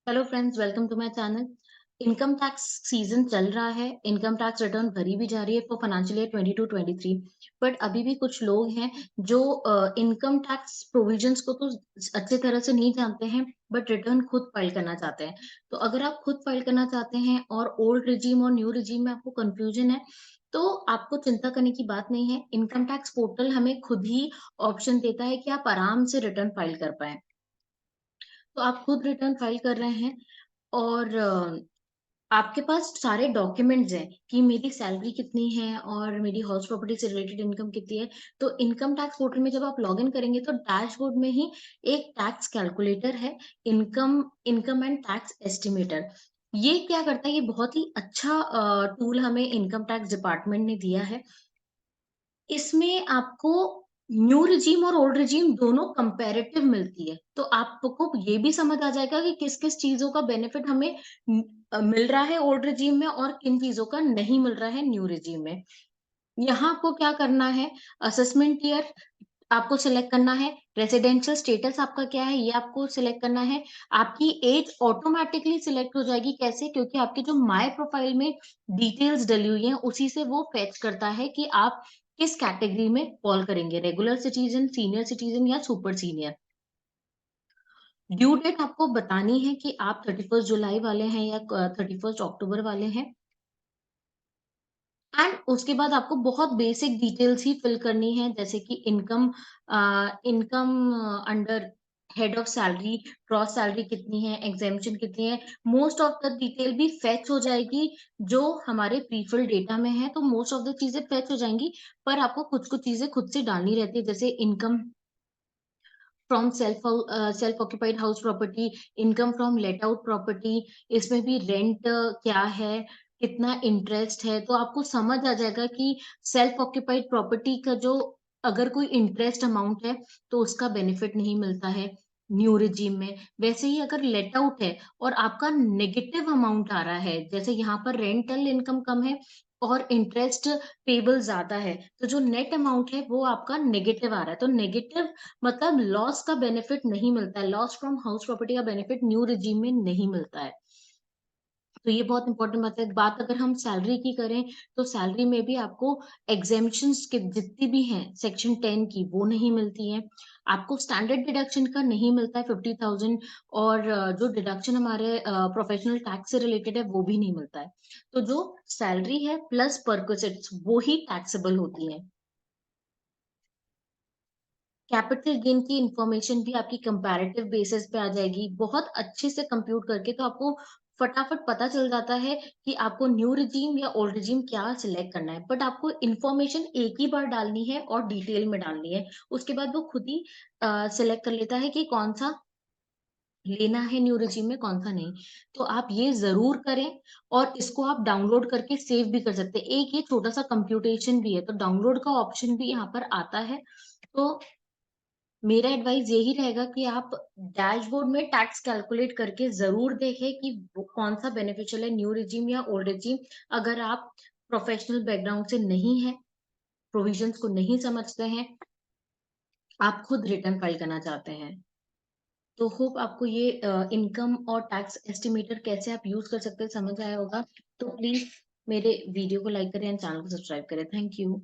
Hello friends, welcome to my channel. Income tax season चल रहा है। इनकम टैक्स रिटर्न भरी भी जा रही है फॉर फाइनेंशियल ईयर 22-23। बट अभी भी कुछ लोग हैं जो इनकम टैक्स प्रोविजंस को तो अच्छे तरह से नहीं जानते हैं, बट रिटर्न खुद फाइल करना चाहते हैं। तो अगर आप खुद फाइल करना चाहते हैं और ओल्ड रिजीम और न्यू रिजीम में आपको कंफ्यूजन है, तो आपको चिंता करने की बात नहीं है। इनकम टैक्स पोर्टल हमें खुद ही ऑप्शन देता है कि आप आराम से रिटर्न फाइल कर पाए। तो आप खुद रिटर्न फाइल कर रहे हैं और आपके पास सारे डॉक्यूमेंट्स हैं कि मेरी सैलरी कितनी है और मेरी हाउस प्रॉपर्टी से रिलेटेड इनकम कितनी है। तो इनकम टैक्स पोर्टल में जब आप लॉग इन करेंगे तो डैशबोर्ड में ही एक टैक्स कैलकुलेटर है, income income and tax estimator. ये क्या करता है, ये बहुत ही अच्छा टूल हमें इनकम टैक्स डिपार्टमेंट ने दिया है। इसमें आपको न्यू रिजीम और ओल्ड रिजीम दोनों कंपैरेटिव मिलती है, तो आपको ये भी समझ आ जाएगा कि किस-किस चीज़ों का बेनिफिट हमें मिल रहा है ओल्ड रिजीम में और किन चीज़ों का नहीं मिल रहा है न्यू रिजीम में। यहाँ आपको क्या करना है, असेसमेंट ईयर आपको सिलेक्ट करना है, रेजिडेंशियल स्टेटस आपका क्या है ये आपको सिलेक्ट करना है। आपकी एज ऑटोमैटिकली सिलेक्ट हो जाएगी, कैसे? क्योंकि आपके जो माय प्रोफाइल में डिटेल्स डली हुई हैं, उसी से वो फेच करता है कि आप किस कैटेगरी में फॉल करेंगे, रेगुलर सिटीज़न, सीनियर सिटीज़न या सुपर सीनियर। ड्यू डेट आपको बतानी है कि आप 31st जुलाई वाले हैं या 31st अक्टूबर वाले हैं। एंड उसके बाद आपको बहुत बेसिक डिटेल्स ही फिल करनी है, जैसे कि income under head of salary, gross salary कितनी है, एग्जेम्पशन कितनी है। मोस्ट ऑफ द डिटेल भी फेच हो जाएगी जो हमारे प्रीफिल डेटा में है, तो मोस्ट ऑफ द चीजें फेच हो जाएंगी। पर आपको कुछ कुछ चीजें खुद से डालनी रहती है, जैसे income from self occupied house property, income from let out property, इसमें भी रेंट क्या है, कितना इंटरेस्ट है। तो आपको समझ आ जाएगा कि सेल्फ ऑक्यूपाइड प्रॉपर्टी का जो अगर कोई इंटरेस्ट अमाउंट है तो उसका बेनिफिट नहीं मिलता है न्यू रिजीम में। वैसे ही अगर लेट आउट है और आपका नेगेटिव अमाउंट आ रहा है, जैसे यहाँ पर रेंटल इनकम कम है और इंटरेस्ट पेबल ज्यादा है, तो जो नेट अमाउंट है वो आपका नेगेटिव आ रहा है। तो नेगेटिव मतलब लॉस का बेनिफिट नहीं मिलता है, लॉस फ्रॉम हाउस प्रॉपर्टी का बेनिफिट न्यू रिजीम में नहीं मिलता है। तो ये बहुत इंपॉर्टेंट बात है। बात अगर हम सैलरी की करें, तो सैलरी में भी आपको एग्जेम्पशंस के जितनी भी हैं सेक्शन 10 की वो नहीं मिलती हैं। आपको स्टैंडर्ड डिडक्शन का नहीं मिलता है 50,000, और जो डिडक्शन हमारे प्रोफेशनल टैक्स से रिलेटेड है वो भी नहीं मिलता है। तो जो सैलरी है प्लस परक्विजिट्स वो ही टैक्सेबल होती है। कैपिटल गेन की इंफॉर्मेशन भी आपकी कंपैरेटिव बेसिस पे आ जाएगी, बहुत अच्छे से कंप्यूट करके। तो आपको फटाफट पता चल जाता है कि आपको न्यू रिजीम या ओल्ड रिजीम क्या सिलेक्ट करना है। बट आपको इंफॉर्मेशन एक ही बार डालनी है और डिटेल में डालनी है, उसके बाद वो खुद ही सिलेक्ट कर लेता है कि कौन सा लेना है न्यू रिजीम में, कौन सा नहीं। तो आप ये जरूर करें, और इसको आप डाउनलोड करके सेव भी कर सकते हैं। एक ये छोटा सा कंप्यूटेशन भी है, तो डाउनलोड का ऑप्शन भी यहाँ पर आता है। तो मेरा एडवाइस यही रहेगा कि आप डैशबोर्ड में टैक्स कैलकुलेट करके जरूर देखें कि वो कौन सा बेनिफिशियल है, न्यू रिजीम या ओल्ड रिजीम। अगर आप प्रोफेशनल बैकग्राउंड से नहीं है, प्रोविजंस को नहीं समझते हैं, आप खुद रिटर्न फाइल करना चाहते हैं, तो होप आपको ये इनकम और टैक्स एस्टिमेटर कैसे आप यूज कर सकते हैं समझ आया होगा। तो प्लीज मेरे वीडियो को लाइक करें एंड चैनल को सब्सक्राइब करें। Thank you.